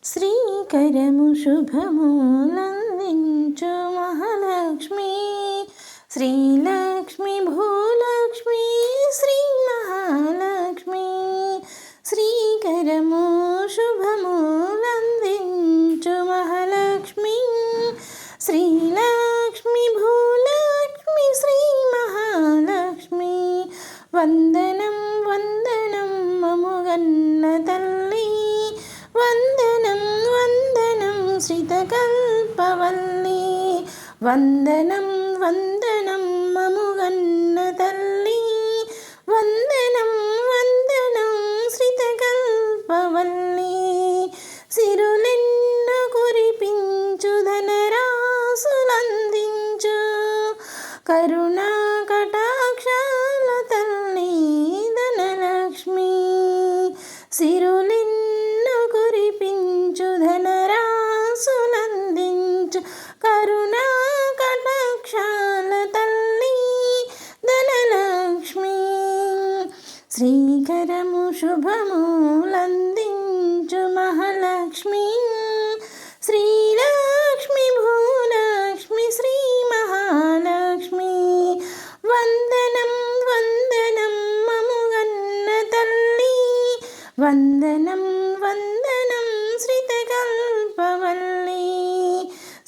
శ్రీకరము శుభములందించు మహాలక్ష్మి, శ్రీలక్ష్మి భూలక్ష్మి శ్రీ మహాలక్ష్మి. శ్రీకరము శుభములందించు మహాలక్ష్మి, శ్రీలక్ష్మి భూలక్ష్మి శ్రీ మహాలక్ష్మి. వందనం వందనం మముగన్న తల్లి, వందనం వందనం శ్రితకల్పవల్లి. వందనం వందనం మముగన్న తల్లి, వందనం వందనం శ్రితకల్పవల్లి. సిరులెన్నో కురిపించు ధనరాసులందించు కరుణా కటాక్షాల తల్లి ధనలక్ష్మి. సిరులెన్నో కురిపించు ధనరాసులందించు కరుణా కటాక్షాల తల్లి ధనలక్ష్మి. శ్రీకరము శుభములందించు మహాలక్ష్మి, శ్రీలక్ష్మి భూలక్ష్మి శ్రీ మహాలక్ష్మి. వందనం వందనం మముగన్న తల్లి, వందనం వందనం శ్రితకల్పవల్లి.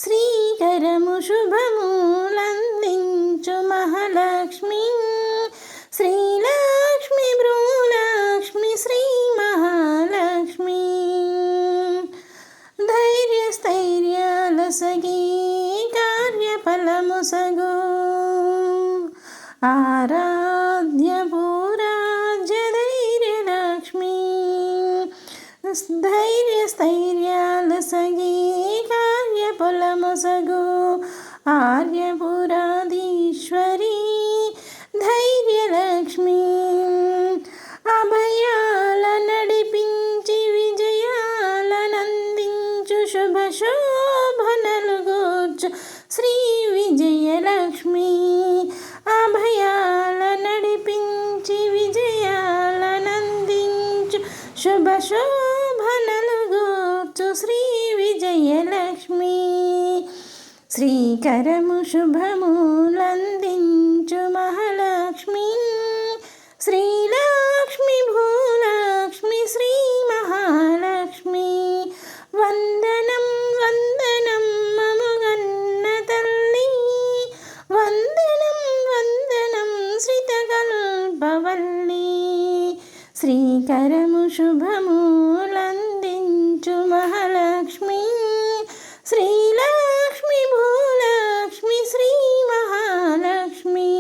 శ్రీకరము శుభములందించు మహాలక్ష్మి, శ్రీలక్ష్మి భ్రూలక్ష్మి శ్రీ మహాలక్ష్మి. ధైర్యస్థైర్యాలసగి కార్యఫలముసగు ఆరాధ్య పూరాజ్య ధైర్యలక్ష్మి. ధైర్యస్థైర్యాలసగి కార్యఫలముసగు ఆర్యపురాధీశ్వరి ధైర్యలక్ష్మి. అభయాల నడిపించి విజయాలనందించు శుభ శోభనలు గూర్చు శ్రీ విజయలక్ష్మి. అభయాల నడిపించి విజయాలనందించు శుభ శోభనలు గూర్చు శ్రీ విజయలక్ష్మి. శ్రీకరము శుభములందించు మహాలక్ష్మి, శ్రీలక్ష్మి భూలక్ష్మి శ్రీ మహాలక్ష్మి. వందనం వందనం మముగన్న తల్లి, వందనం వందనం శ్రితకల్పవల్లి. శ్రీకరము శుభములందించు మహాలక్ష్మి, శ్రీలక్ష్మి భూలక్ష్మి శ్రీ మహాలక్ష్మి.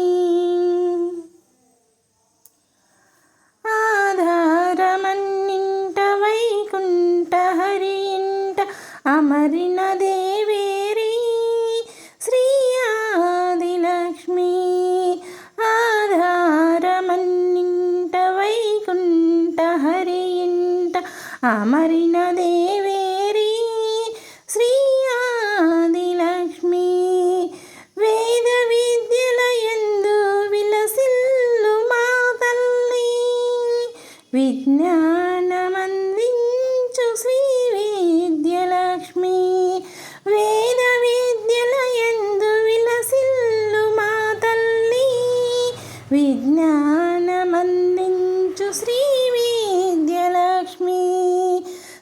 ఆధారమన్నింట వైకుంఠ హరింట అమరిన దేవేరి శ్రీ ఆదిలక్ష్మి. ఆధారమన్నింట వైకుంఠ హరింట అమరిన దేవేరి శ్రీ ఆదిలక్ష్మి. వేద విద్యలయందు విలసిల్లు మా తల్లి, విజ్ఞానమందించు శ్రీ విద్యలక్ష్మి. వేద విద్యలయందు విలసిల్లు మా తల్లి, విజ్ఞానమందించు శ్రీ విద్యలక్ష్మి.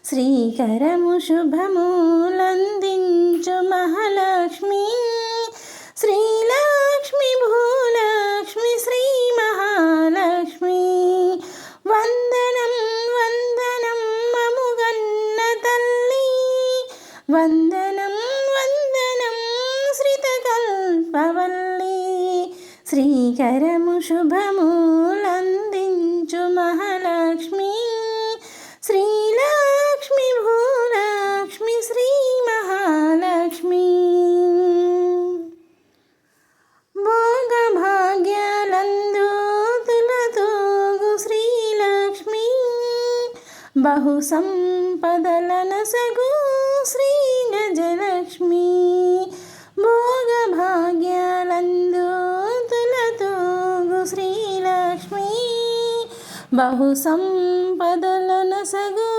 శ్రీకరము శుభములందించు మహాలక్ష్మి, శ్రీలక్ష్మి భూలక్ష్మి శ్రీ మహాలక్ష్మి. వందనం వందనం మముగన్న తల్లి, వందనం వందనం శ్రితకల్పవల్లి. శ్రీకరము శుభములందించు మహాలక్ష్మి, శ్రీలక్ష్మి భూలక్ష్మి శ్రీ మహాలక్ష్మి. భోగభాగ్యాలందు తులతూగు శ్రీలక్ష్మి, బహు సంపదలనసగు శ్రీ గజలక్ష్మి. భోగభాగ్యాలందు తులతూగు శ్రీలక్ష్మి, బహు సంపదలనసగు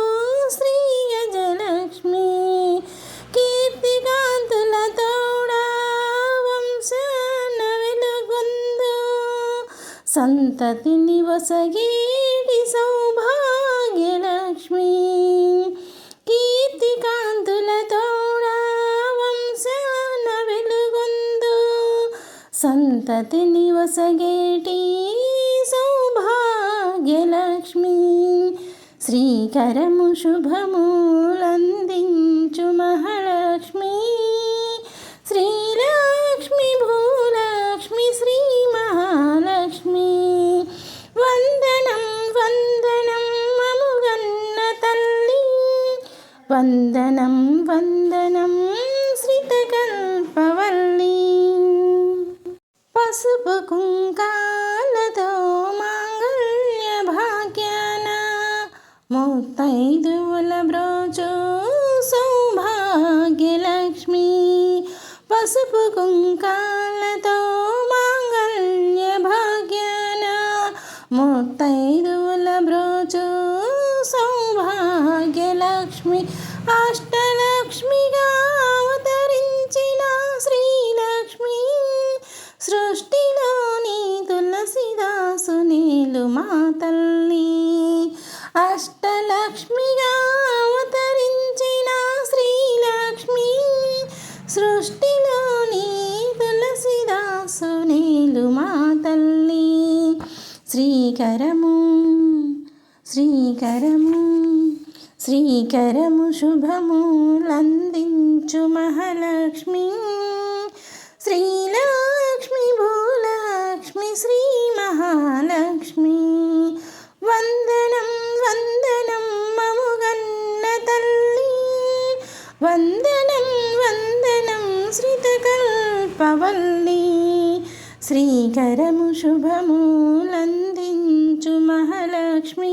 శ్రీ గజలక్ష్మి. సంతతిని వసగేటి సౌభాగ్యలక్ష్మి కీర్తికాంతులతోడా వంశాన వెలుగొందు సంతతిని వసగేటి సౌభాగ్యలక్ష్మి శ్రీకరము శుభములందించు మహాలక్ష్మి శ్రీలక్ష్మి భూలక్ష్మి శ్రీ మహాలక్ష్మి వందనం వందనం మముగన్న తల్లి వందనం వందనం శ్రితకల్పవల్లి పసుపు కుంకాలతో మాంగళ్య భాగ్యాన ముత్తైదువుల బ్రోచు సౌభాగ్యలక్ష్మి పసుపు కుంకాలతో మాంగళ్య భాగ్యాన ముత్తైదువుల బ్రోచు సౌభాగ్యలక్ష్మి అష్టలక్ష్మిగా అవతరించిన శ్రీలక్ష్మి సృష్టిలోని తులసిదాసునేలు మా తల్లి అష్టలక్ష్మిగా అవతరించిన శ్రీలక్ష్మి సృష్టిలోని తులసిదాసునేలు మా తల్లి శ్రీకరము శ్రీకరము శ్రీకరము శుభములందించు మహాలక్ష్మి శ్రీలక్ష్మి భూలక్ష్మి శ్రీ మహాలక్ష్మి వందనం వందనం మముగన్న తల్లి వందనం వందనం శ్రితకల్పవల్లి శ్రీకరము శుభములందించు మహాలక్ష్మి